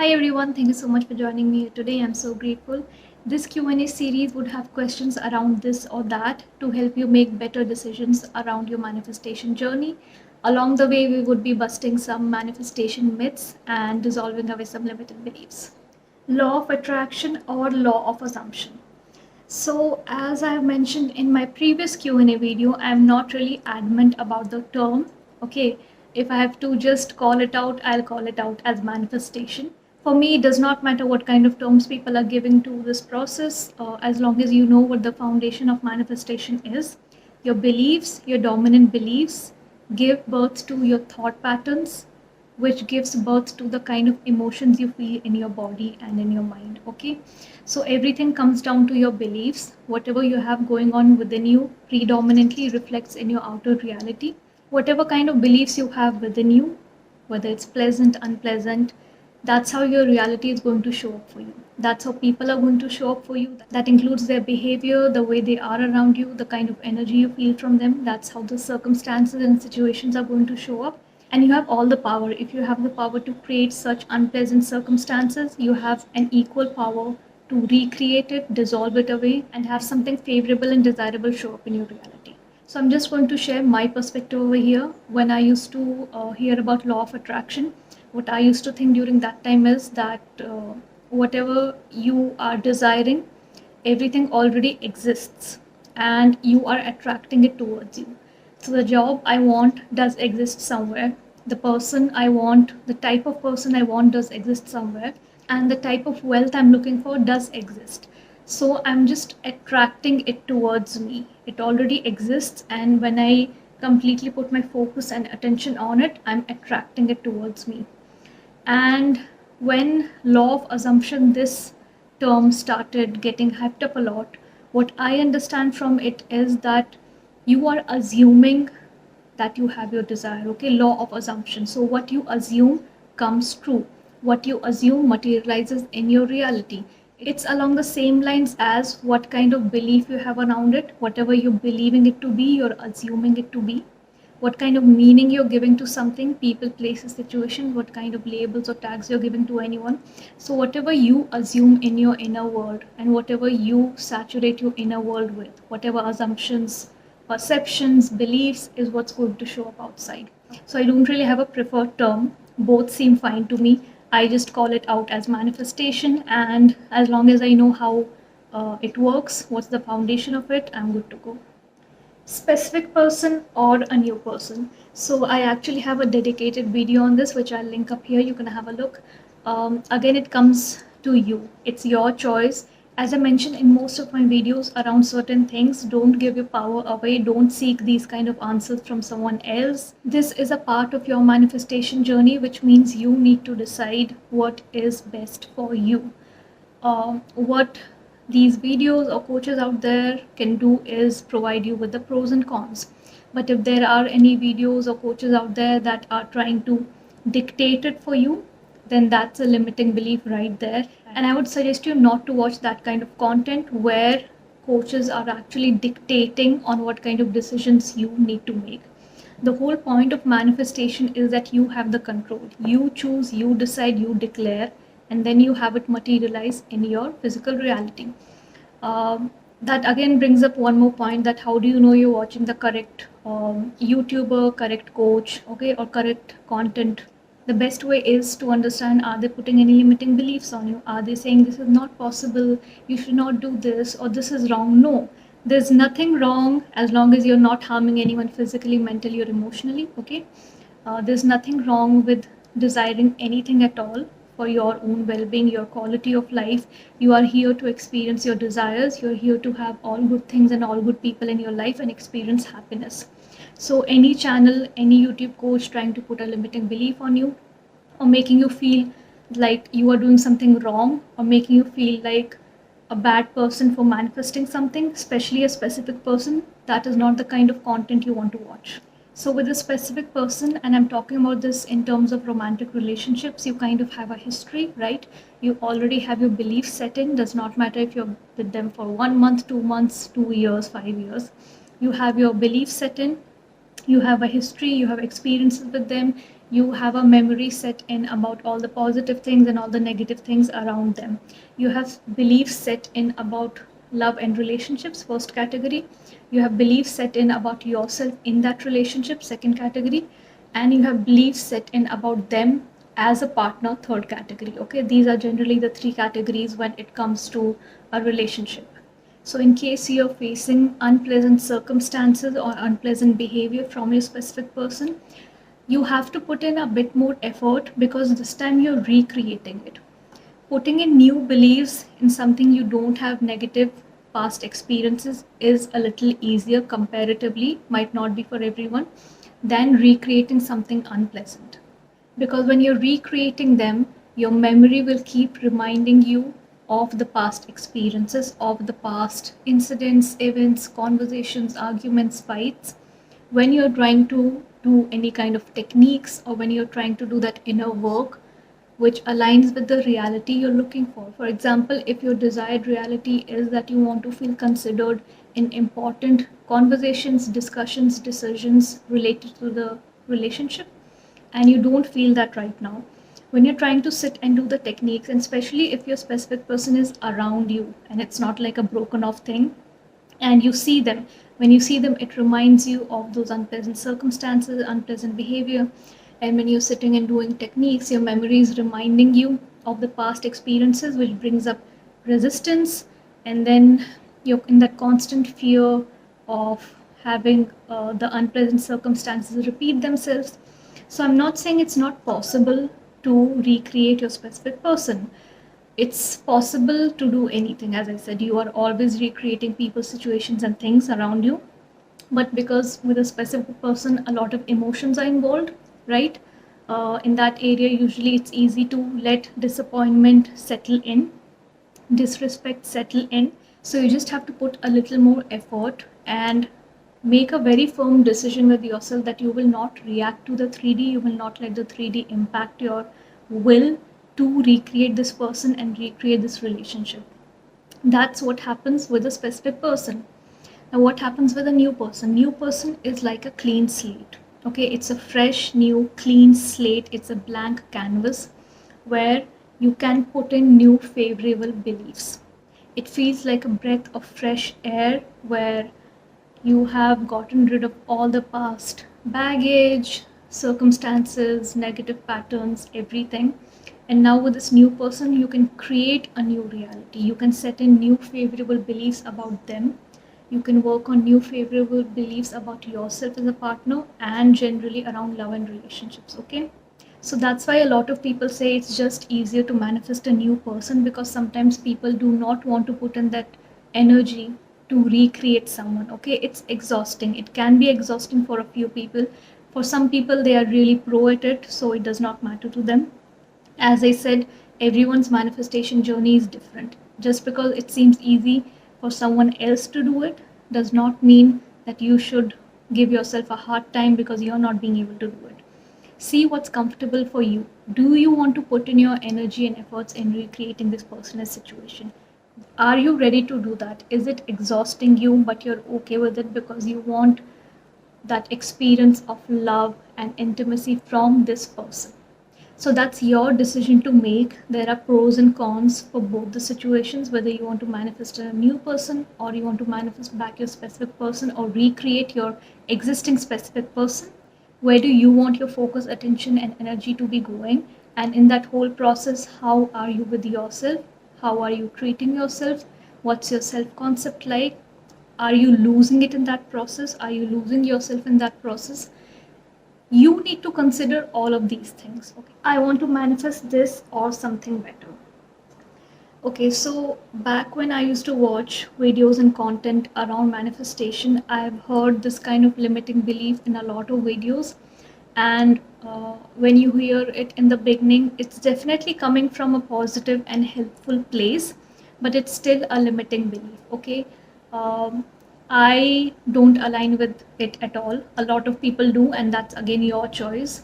Hi everyone, thank you so much for joining me here today. I'm so grateful. This Q&A series would have questions around this or that to help you make better decisions around your manifestation journey. Along the way, we would be busting some manifestation myths and dissolving away some limited beliefs. Law of attraction or law of assumption. So, as I have mentioned in my previous Q&A video, I'm not really adamant about the term. Okay, if I have to just call it out, I'll call it out as manifestation. For me, it does not matter what kind of terms people are giving to this process, as long as you know what the foundation of manifestation is. Your beliefs, your dominant beliefs, give birth to your thought patterns, which gives birth to the kind of emotions you feel in your body and in your mind. Okay, so everything comes down to your beliefs. Whatever you have going on within you predominantly reflects in your outer reality. Whatever kind of beliefs you have within you, whether it's pleasant, unpleasant, that's how your reality is going to show up for you. That's how people are going to show up for you. That includes their behavior, the way they are around you, the kind of energy you feel from them. That's how the circumstances and situations are going to show up. And you have all the power. If you have the power to create such unpleasant circumstances, you have an equal power to recreate it, dissolve it away, and have something favorable and desirable show up in your reality. So I'm just going to share my perspective over here. When I used to hear about law of attraction, what I used to think during that time is that whatever you are desiring, everything already exists and you are attracting it towards you. So the job I want does exist somewhere. The person I want, the type of person I want does exist somewhere. And the type of wealth I'm looking for does exist. So I'm just attracting it towards me. It already exists, and when I completely put my focus and attention on it, I'm attracting it towards me. And when law of assumption, this term started getting hyped up a lot, what I understand from it is that you are assuming that you have your desire. Okay, law of assumption. So what you assume comes true. What you assume materializes in your reality. It's along the same lines as what kind of belief you have around it. Whatever you're believing it to be, you're assuming it to be. What kind of meaning you're giving to something, people, places, situation, what kind of labels or tags you're giving to anyone. So whatever you assume in your inner world and whatever you saturate your inner world with, whatever assumptions, perceptions, beliefs is what's going to show up outside. So I don't really have a preferred term. Both seem fine to me. I just call it out as manifestation, and as long as I know how it works, what's the foundation of it, I'm good to go. Specific person or a new person. So I actually have a dedicated video on this, which I'll link up here. You can have a look. Again, it comes to you. It's your choice. As I mentioned in most of my videos around certain things, don't give your power away. Don't seek these kind of answers from someone else. This is a part of your manifestation journey, which means you need to decide what is best for you. What these videos or coaches out there can do is provide you with the pros and cons. But if there are any videos or coaches out there that are trying to dictate it for you, then that's a limiting belief right there. And I would suggest you not to watch that kind of content where coaches are actually dictating on what kind of decisions you need to make. The whole point of manifestation is that you have the control. You choose, you decide, you declare, and then you have it materialize in your physical reality. That again brings up one more point, that how do you know you're watching the correct YouTuber, correct coach, okay, or correct content. The best way is to understand, are they putting any limiting beliefs on you? Are they saying this is not possible, you should not do this, or this is wrong? No, there's nothing wrong as long as you're not harming anyone physically, mentally, or emotionally. Okay, there's nothing wrong with desiring anything at all for your own well-being, your quality of life. You are here to experience your desires. You're here to have all good things and all good people in your life and experience happiness. So any channel, any YouTube coach trying to put a limiting belief on you, or making you feel like you are doing something wrong, or making you feel like a bad person for manifesting something, especially a specific person, that is not the kind of content you want to watch. So with a specific person, and I'm talking about this in terms of romantic relationships, you kind of have a history, right? You already have your beliefs set in. Does not matter if you're with them for 1 month, 2 months, 2 years, 5 years. You have your beliefs set in. You have a history, you have experiences with them, You have a memory set in about all the positive things and all the negative things around them. You have beliefs set in about love and relationships, first category. You have beliefs set in about yourself in that relationship, second category. And you have beliefs set in about them as a partner, third category. Okay, these are generally the three categories when it comes to a relationship. So, in case you're facing unpleasant circumstances or unpleasant behavior from your specific person, you have to put in a bit more effort because this time you're recreating it. Putting in new beliefs in something you don't have negative past experiences is a little easier comparatively, might not be for everyone, than recreating something unpleasant. Because when you're recreating them, your memory will keep reminding you of the past experiences, of the past incidents, events, conversations, arguments, fights. When you're trying to do any kind of techniques or when you're trying to do that inner work, which aligns with the reality you're looking for. For example, if your desired reality is that you want to feel considered in important conversations, discussions, decisions related to the relationship, and you don't feel that right now, when you're trying to sit and do the techniques, and especially if your specific person is around you and it's not like a broken off thing, and you see them, when you see them, it reminds you of those unpleasant circumstances, unpleasant behavior. And when you're sitting and doing techniques, your memory is reminding you of the past experiences, which brings up resistance. And then you're in that constant fear of having the unpleasant circumstances repeat themselves. So I'm not saying it's not possible to recreate your specific person. It's possible to do anything. As I said, you are always recreating people, situations, and things around you. But because with a specific person, a lot of emotions are involved, right? In that area, usually it's easy to let disappointment settle in, disrespect settle in. So you just have to put a little more effort and make a very firm decision with yourself that you will not react to the 3D, you will not let the 3D impact your will to recreate this person and recreate this relationship. That's what happens with a specific person. Now, what happens with a new person? New person is like a clean slate. Okay, it's a fresh, new, clean slate. It's a blank canvas where you can put in new favorable beliefs. It feels like a breath of fresh air where you have gotten rid of all the past baggage, circumstances, negative patterns, everything. And now, with this new person, you can create a new reality. You can set in new favorable beliefs about them. You can work on new favorable beliefs about yourself as a partner and generally around love and relationships. Okay. So that's why a lot of people say it's just easier to manifest a new person, because sometimes people do not want to put in that energy to recreate someone. Okay, it's exhausting. It can be exhausting for a few people. For some people, they are really pro at it, so it does not matter to them. As I said, everyone's manifestation journey is different. Just because it seems easy for someone else to do it does not mean that you should give yourself a hard time because you're not being able to do it. See what's comfortable for you. Do you want to put in your energy and efforts in recreating this personal situation? Are you ready to do that? Is it exhausting you, but you're okay with it because you want that experience of love and intimacy from this person? So that's your decision to make. There are pros and cons for both the situations, whether you want to manifest a new person or you want to manifest back your specific person or recreate your existing specific person. Where do you want your focus, attention, and energy to be going? And in that whole process, how are you with yourself? How are you treating yourself? What's your self concept like? Are you losing it in that process? Are you losing yourself in that process? You need to consider all of these things. Okay, I want to manifest this or something better. Okay, so back when I used to watch videos and content around manifestation, I've heard this kind of limiting belief in a lot of videos. And when you hear it in the beginning, it's definitely coming from a positive and helpful place, but it's still a limiting belief. Okay, um, I don't align with it at all. A lot of people do, and that's again your choice.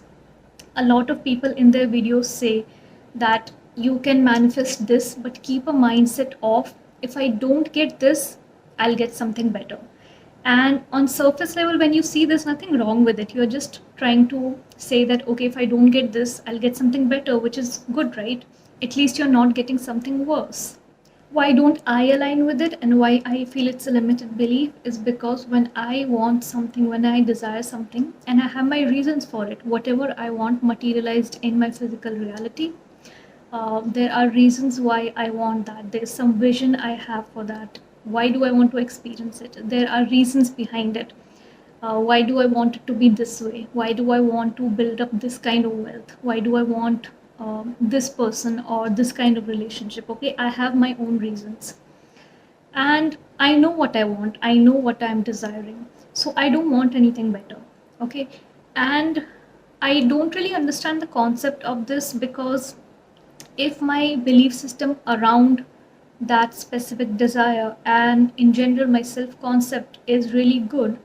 A lot of people in their videos say that you can manifest this, but keep a mindset of, if I don't get this, I'll get something better. And on surface level, when you see there's nothing wrong with it, you're just trying to say that, okay, if I don't get this, I'll get something better, which is good, right? At least you're not getting something worse. Why don't I align with it and why I feel it's a limited belief is because when I want something, when I desire something, and I have my reasons for it, whatever I want materialized in my physical reality, there are reasons why I want that. There's some vision I have for that. Why do I want to experience it? There are reasons behind it. Why do I want it to be this way? Why do I want to build up this kind of wealth? Why do I want this person or this kind of relationship? Okay, I have my own reasons. And I know what I want, I know what I'm desiring. So I don't want anything better. Okay, and I don't really understand the concept of this because if my belief system around that specific desire and in general my self concept is really good,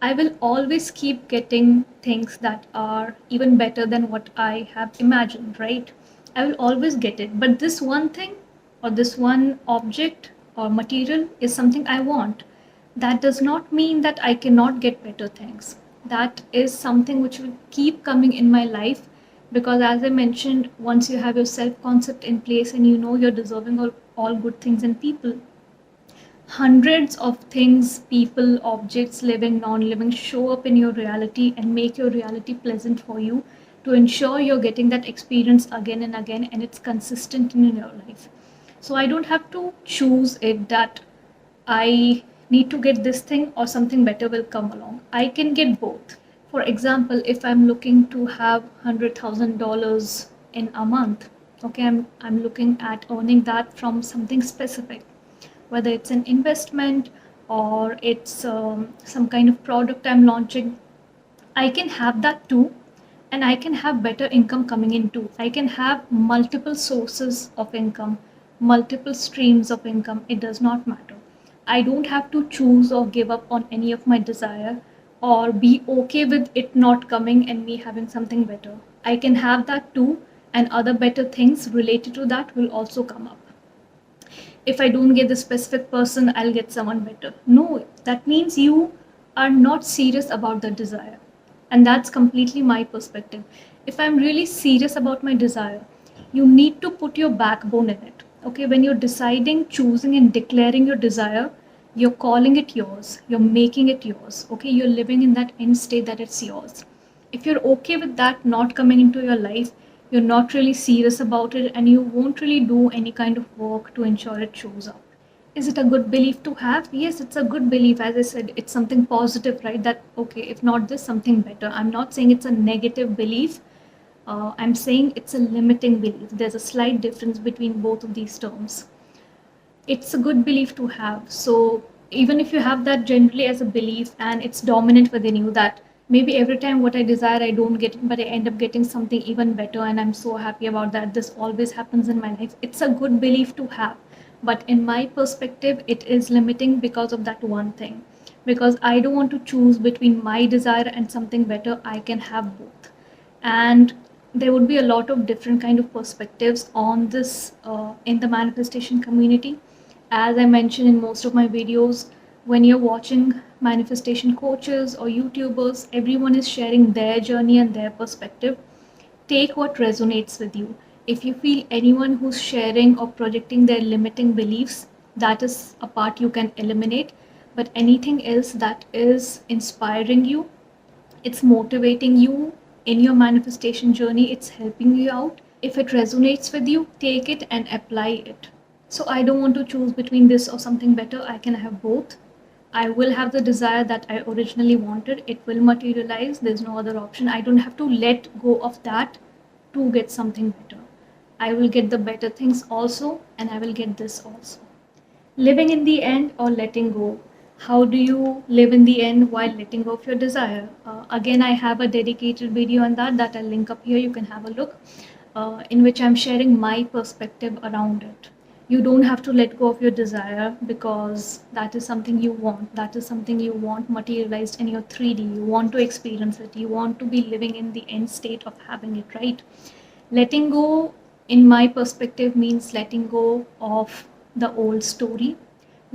I will always keep getting things that are even better than what I have imagined, right? I will always get it. But this one thing or this one object or material is something I want. That does not mean that I cannot get better things. That is something which will keep coming in my life because, as I mentioned, once you have your self concept in place and you know you're deserving of all good things in people, hundreds of things, people, objects, living, non living, show up in your reality and make your reality pleasant for you to ensure you're getting that experience again and again and it's consistent in your life. So I don't have to choose it that I need to get this thing or something better will come along. I can get both. For example, if I'm looking to have $100,000 in a month, okay, I'm looking at earning that from something specific, whether it's an investment or it's some kind of product I'm launching. I can have that too, and I can have better income coming in too. I can have multiple sources of income, multiple streams of income. It does not matter. I don't have to choose or give up on any of my desire or be okay with it not coming and me having something better. I can have that too, and other better things related to that will also come up. If I don't get the specific person, I'll get someone better. No, that means you are not serious about the desire. And that's completely my perspective. If I'm really serious about my desire, you need to put your backbone in it. Okay, when you're deciding, choosing, and declaring your desire, you're calling it yours, you're making it yours. Okay, you're living in that end state that it's yours. If you're okay with that not coming into your life, you're not really serious about it and you won't really do any kind of work to ensure it shows up. Is it a good belief to have? Yes, it's a good belief. As I said, it's something positive, right? That, okay, if not this, something better. I'm not saying it's a negative belief. I'm saying it's a limiting belief. There's a slight difference between both of these terms. It's a good belief to have. So even if you have that generally as a belief and it's dominant within you, that maybe every time what I desire I don't get it, but I end up getting something even better and I'm so happy about that. This always happens in my life. It's a good belief to have. But in my perspective, it is limiting because of that one thing. Because I don't want to choose between my desire and something better. I can have both. And there would be a lot of different kind of perspectives on this in the manifestation community. As I mentioned in most of my videos, when you're watching manifestation coaches or YouTubers, everyone is sharing their journey and their perspective. Take what resonates with you. If you feel anyone who's sharing or projecting their limiting beliefs, that is a part you can eliminate. But anything else that is inspiring you, it's motivating you in your manifestation journey, it's helping you out. If it resonates with you, take it and apply it. So I don't want to choose between this or something better. I can have both. I will have the desire that I originally wanted. It will materialize. There's no other option. I don't have to let go of that to get something better. I will get the better things also, and I will get this also. Living in the end or letting go? How do you live in the end while letting go of your desire? Again, I have a dedicated video on that I'll link up here. You can have a look, in which I'm sharing my perspective around it. You don't have to let go of your desire because that is something you want. That is something you want materialized in your 3D. You want to experience it. You want to be living in the end state of having it, right? Letting go, in my perspective, means letting go of the old story,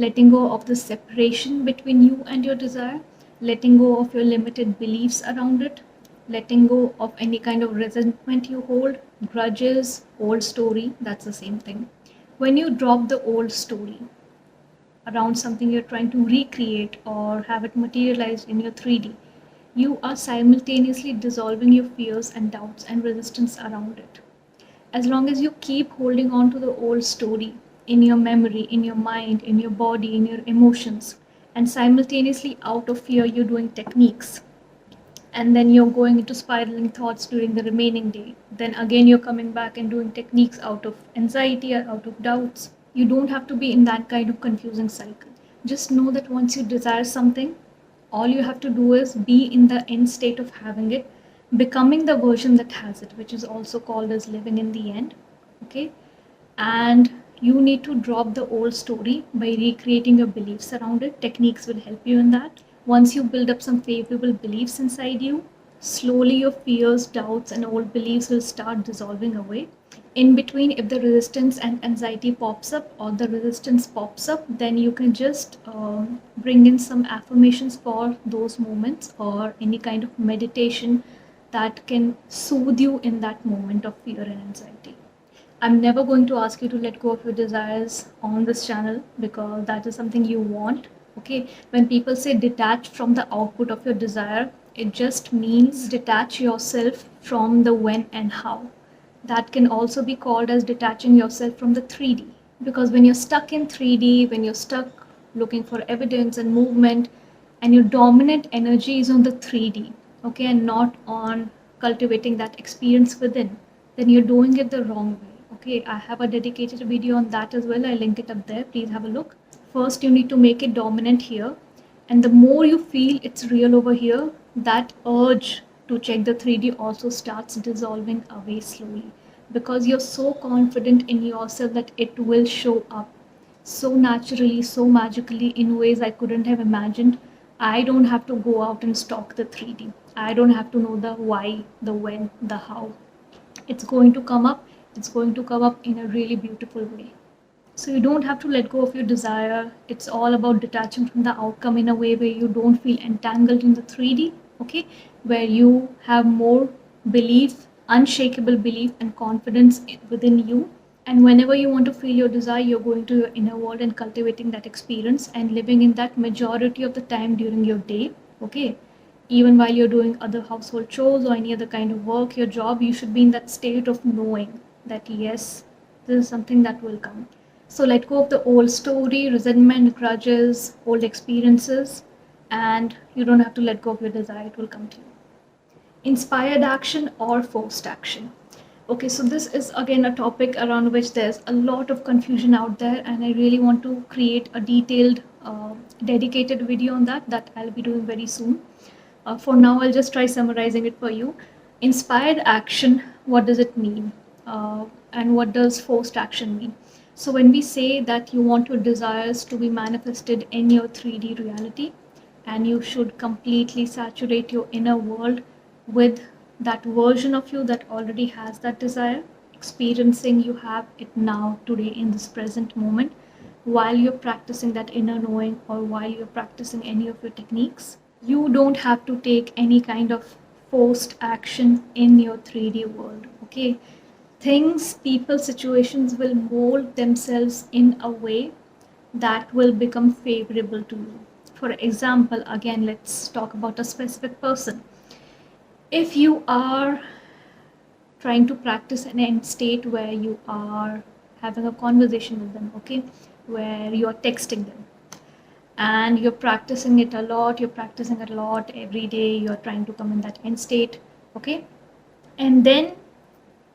letting go of the separation between you and your desire, letting go of your limited beliefs around it, letting go of any kind of resentment you hold, grudges, old story, that's the same thing. When you drop the old story around something you're trying to recreate or have it materialized in your 3D, you are simultaneously dissolving your fears and doubts and resistance around it. As long as you keep holding on to the old story in your memory, in your mind, in your body, in your emotions, and simultaneously out of fear, you're doing techniques, and then you're going into spiraling thoughts during the remaining day. Then again, you're coming back and doing techniques out of anxiety or out of doubts. You don't have to be in that kind of confusing cycle. Just know that once you desire something, all you have to do is be in the end state of having it, becoming the version that has it, which is also called as living in the end. Okay, and you need to drop the old story by recreating your beliefs around it. Techniques will help you in that. Once you build up some favorable beliefs inside you, slowly your fears, doubts, and old beliefs will start dissolving away. In between, if the resistance and anxiety pops up or the resistance pops up, then you can just bring in some affirmations for those moments or any kind of meditation that can soothe you in that moment of fear and anxiety. I'm never going to ask you to let go of your desires on this channel because that is something you want. Okay, when people say detach from the output of your desire, it just means detach yourself from the when and how. That can also be called as detaching yourself from the 3D. Because when you're stuck in 3D, when you're stuck looking for evidence and movement, and your dominant energy is on the 3D, okay, and not on cultivating that experience within, then you're doing it the wrong way. Okay, I have a dedicated video on that as well. I link it up there. Please have a look. First, you need to make it dominant here. And the more you feel it's real over here, that urge to check the 3D also starts dissolving away slowly because you're so confident in yourself that it will show up so naturally, so magically in ways I couldn't have imagined. I don't have to go out and stalk the 3D. I don't have to know the why, the when, the how. It's going to come up. It's going to come up in a really beautiful way. So you don't have to let go of your desire. It's all about detaching from the outcome in a way where you don't feel entangled in the 3D, okay? Where you have more belief, unshakable belief and confidence within you. And whenever you want to feel your desire, you're going to your inner world and cultivating that experience and living in that majority of the time during your day, okay? Even while you're doing other household chores or any other kind of work, your job, you should be in that state of knowing that yes, this is something that will come. So let go of the old story, resentment, grudges, old experiences, and you don't have to let go of your desire, it will come to you. Inspired action or forced action. Okay, so this is again a topic around which there's a lot of confusion out there, and I really want to create a detailed, dedicated video on that I'll be doing very soon. For now, I'll just try summarizing it for you. Inspired action, what does it mean? And what does forced action mean? So when we say that you want your desires to be manifested in your 3D reality, and you should completely saturate your inner world with that version of you that already has that desire, experiencing you have it now, today, in this present moment, while you're practicing that inner knowing or while you're practicing any of your techniques. You don't have to take any kind of forced action in your 3D world, okay? Things, people, situations will mold themselves in a way that will become favorable to you. For example, again, let's talk about a specific person. If you are trying to practice an end state where you are having a conversation with them, okay, where you are texting them, and you're practicing it a lot, you're practicing it a lot every day, you're trying to come in that end state, okay, and then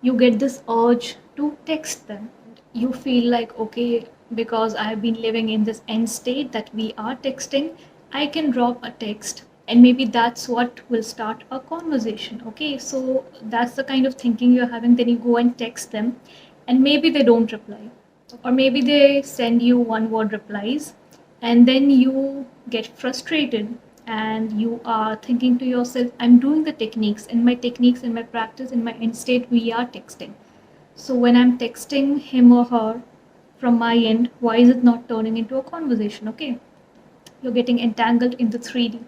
you get this urge to text them. You feel like, okay, because I've been living in this end state that we are texting, I can drop a text and maybe that's what will start a conversation, okay? So that's the kind of thinking you're having. Then you go and text them and maybe they don't reply, or maybe they send you one word replies, and then you get frustrated and you are thinking to yourself, I'm doing the techniques, and my techniques and my practice in my end state, we are texting. So when I'm texting him or her, from my end, why is it not turning into a conversation? Okay, you're getting entangled in the 3D.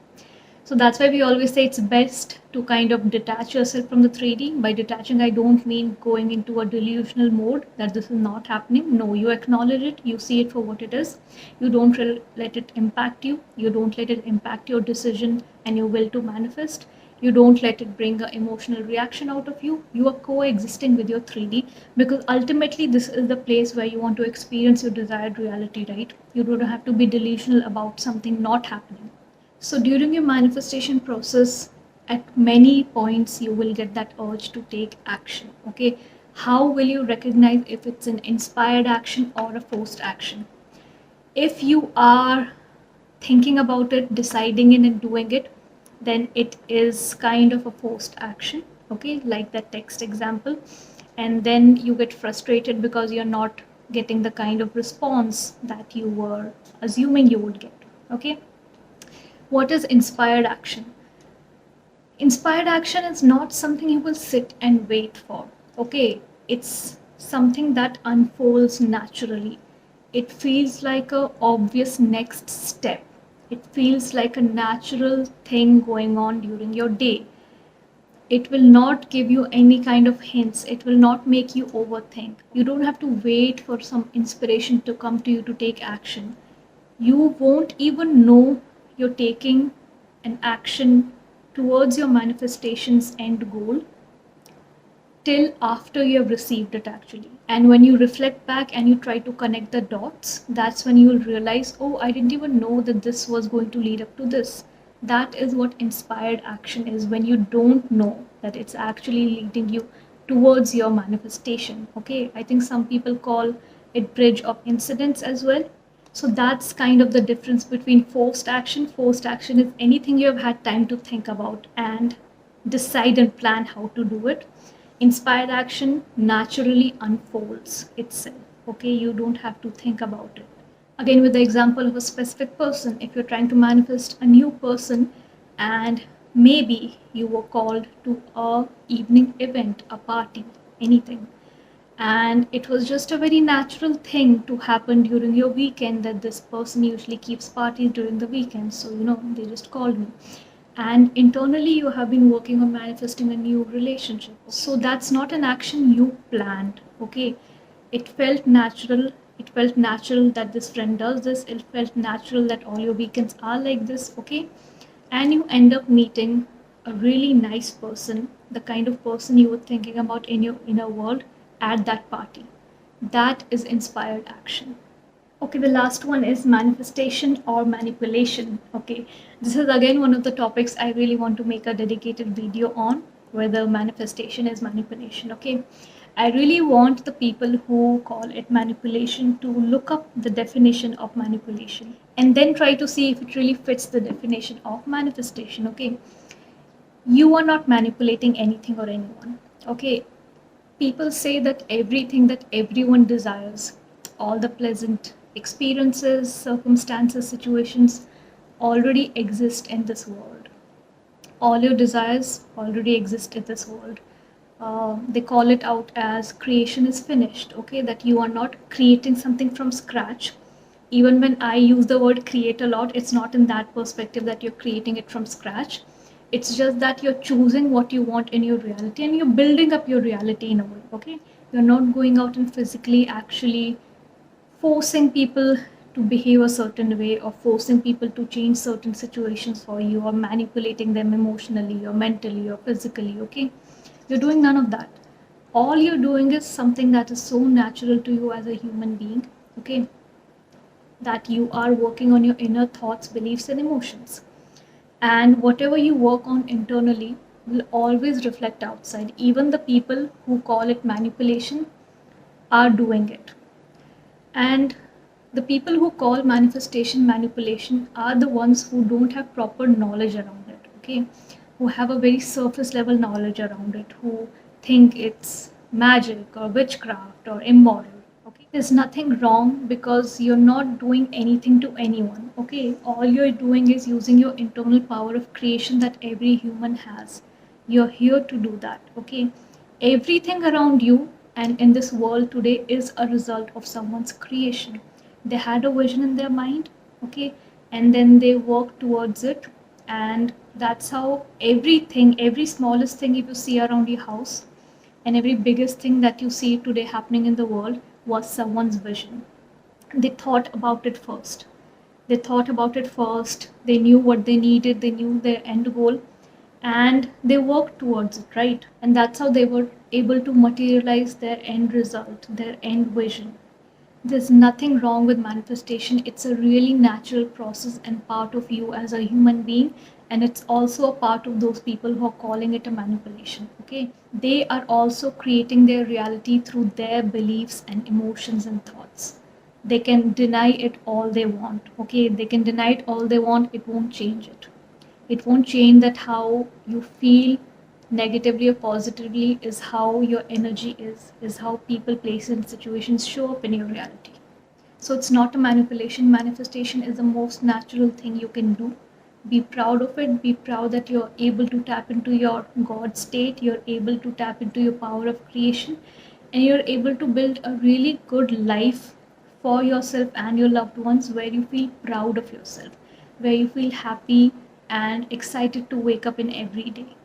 So that's why we always say it's best to kind of detach yourself from the 3D. By detaching, I don't mean going into a delusional mode that this is not happening. No, you acknowledge it, you see it for what it is. You don't let it impact you. You don't let it impact your decision and your will to manifest. You don't let it bring an emotional reaction out of you. You are coexisting with your 3D, because ultimately, this is the place where you want to experience your desired reality, right? You don't have to be delusional about something not happening. So during your manifestation process, at many points you will get that urge to take action. Okay, how will you recognize if it's an inspired action or a forced action? If you are thinking about it, deciding it, and doing it, then it is kind of a forced action. Okay, like that text example. And then you get frustrated because you're not getting the kind of response that you were assuming you would get. Okay, what is inspired action? Inspired action is not something you will sit and wait for. Okay, it's something that unfolds naturally. It feels like a obvious next step. It feels like a natural thing going on during your day. It will not give you any kind of hints. It will not make you overthink. You don't have to wait for some inspiration to come to you to take action. You won't even know you're taking an action towards your manifestation's end goal till after you have received it, actually. And when you reflect back and you try to connect the dots, that's when you'll realize, oh, I didn't even know that this was going to lead up to this. That is what inspired action is, when you don't know that it's actually leading you towards your manifestation. Okay, I think some people call it bridge of incidents as well. So that's kind of the difference between forced action. Forced action is anything you have had time to think about and decide and plan how to do it. Inspired action naturally unfolds itself. Okay, you don't have to think about it. Again, with the example of a specific person, if you're trying to manifest a new person and maybe you were called to a evening event, a party, anything, and it was just a very natural thing to happen during your weekend, that this person usually keeps parties during the weekend, so they just called me, and internally you have been working on manifesting a new relationship. So that's not an action you planned. Okay, it felt natural. It felt natural that this friend does this. It felt natural that all your weekends are like this. Okay, and you end up meeting a really nice person, the kind of person you were thinking about in your inner world at that party. That is inspired action. Okay, the last one is manifestation or manipulation. Okay, this is again one of the topics I really want to make a dedicated video on, whether manifestation is manipulation. Okay, I really want the people who call it manipulation to look up the definition of manipulation and then try to see if it really fits the definition of manifestation. Okay, you are not manipulating anything or anyone. Okay, people say that everything that everyone desires, all the pleasant experiences, circumstances, situations already exist in this world. All your desires already exist in this world. They call it out as creation is finished, okay? That you are not creating something from scratch. Even when I use the word create a lot, it's not in that perspective that you're creating it from scratch. It's just that you're choosing what you want in your reality and you're building up your reality in a way, okay? You're not going out and physically actually forcing people to behave a certain way or forcing people to change certain situations for you or manipulating them emotionally or mentally or physically, okay? You're doing none of that. All you're doing is something that is so natural to you as a human being, okay? That you are working on your inner thoughts, beliefs, and emotions. And whatever you work on internally will always reflect outside. Even the people who call it manipulation are doing it. And the people who call manifestation manipulation are the ones who don't have proper knowledge around it, okay? Who have a very surface level knowledge around it, who think it's magic or witchcraft or immoral. Okay, there's nothing wrong because you're not doing anything to anyone. Okay, all you're doing is using your internal power of creation that every human has. You're here to do that. Okay, everything around you and in this world today is a result of someone's creation. They had a vision in their mind, okay, and then they work towards it. And that's how everything, every smallest thing if you see around your house, and every biggest thing that you see today happening in the world was someone's vision. They thought about it first. They knew what they needed, they knew their end goal, and they worked towards it, right? And that's how they were able to materialize their end result, their end vision. There's nothing wrong with manifestation. It's a really natural process and part of you as a human being. And it's also a part of those people who are calling it a manipulation. Okay. They are also creating their reality through their beliefs and emotions and thoughts. They can deny it all they want. Okay. They can deny it all they want. It won't change it. It won't change that how you feel negatively or positively is how your energy is how people, places, and situations show up in your reality. So it's not a manipulation. Manifestation is the most natural thing you can do. Be proud of it. Be proud that you're able to tap into your God state. You're able to tap into your power of creation. And you're able to build a really good life for yourself and your loved ones where you feel proud of yourself, where you feel happy and excited to wake up in every day.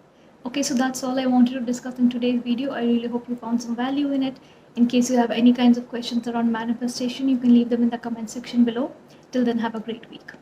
Okay, so that's all I wanted to discuss in today's video. I really hope you found some value in it. In case you have any kinds of questions around manifestation, you can leave them in the comment section below. Till then, have a great week.